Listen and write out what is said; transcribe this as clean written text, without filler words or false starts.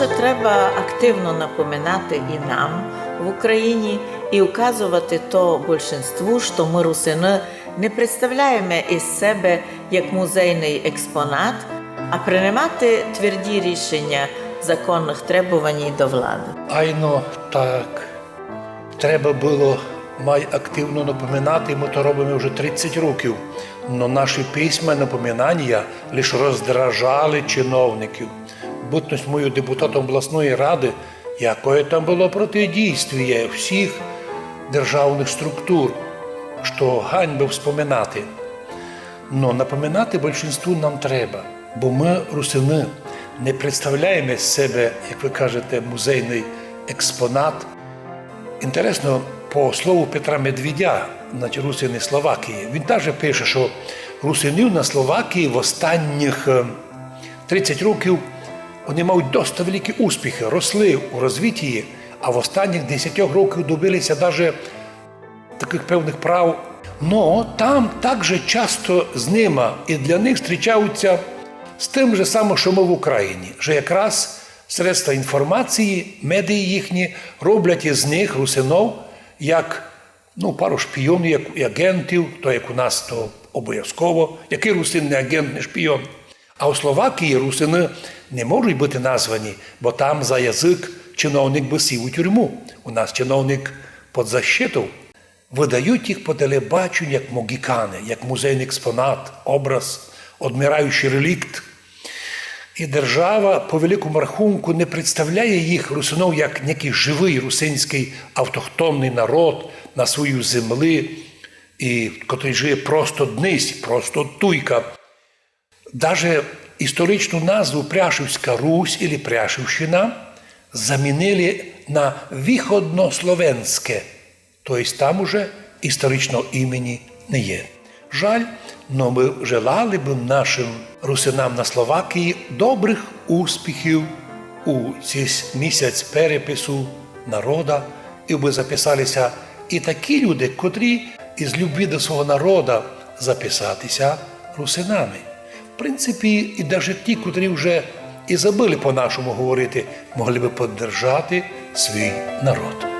Може, треба активно напоминати і нам в Україні, і указувати то большинству, що ми, русини, не представляємо із себе як музейний експонат, а приймати тверді рішення законних требувань до влади. Айно так. Треба було активно напоминати, ми то робимо вже 30 років. Но наші письма напоминання лише роздражали чиновників. Будучи мою депутатом обласної ради, якое там було протидійствие всіх державних структур, що ганьби вспоминати. Но напоминати більшинству нам треба, бо ми, русини, не представляємо з себе, як ви кажете, музейний експонат. Інтересно, по слову Петра Медведя, русини Словакії, він теж пише, що русинів на Словакії в останніх 30 років вони мають досить великі успіхи, росли у розвитті, а в останніх 10 років добилися навіть таких певних прав. Но там також часто з ними і для них зустрічаються з тим же самим, що ми в Україні, що якраз средства інформації, медії їхні роблять із них, русинов, як пару шпійонів, як агентів, то як у нас, то обов'язково, який русин не агент, не шпійон. А у Словакії русини не можуть бути названі, бо там за язик чиновник би сів у тюрму. У нас чиновник під защитою. Видають їх по телебаченню як могікани, як музейний експонат, образ, одмираючий релікт. І держава по великому рахунку не представляє їх, русинов, як некий живий русинський автохтонний народ на свою землі, і котрий живе просто днись, просто туйка. Даже історичну назву Пряшівська Русь або Пряшівщина замінили на Виходнословенське, тобто там уже історичного імені не є. Жаль, но ми желали б нашим русинам на Словакії добрих успіхів у цей місяць перепису народа, і би записалися і такі люди, котрі із любві до свого народу записатися русинами. В принципі, і навіть ті, котрі вже і забили по-нашому говорити, могли би підтримати свій народ.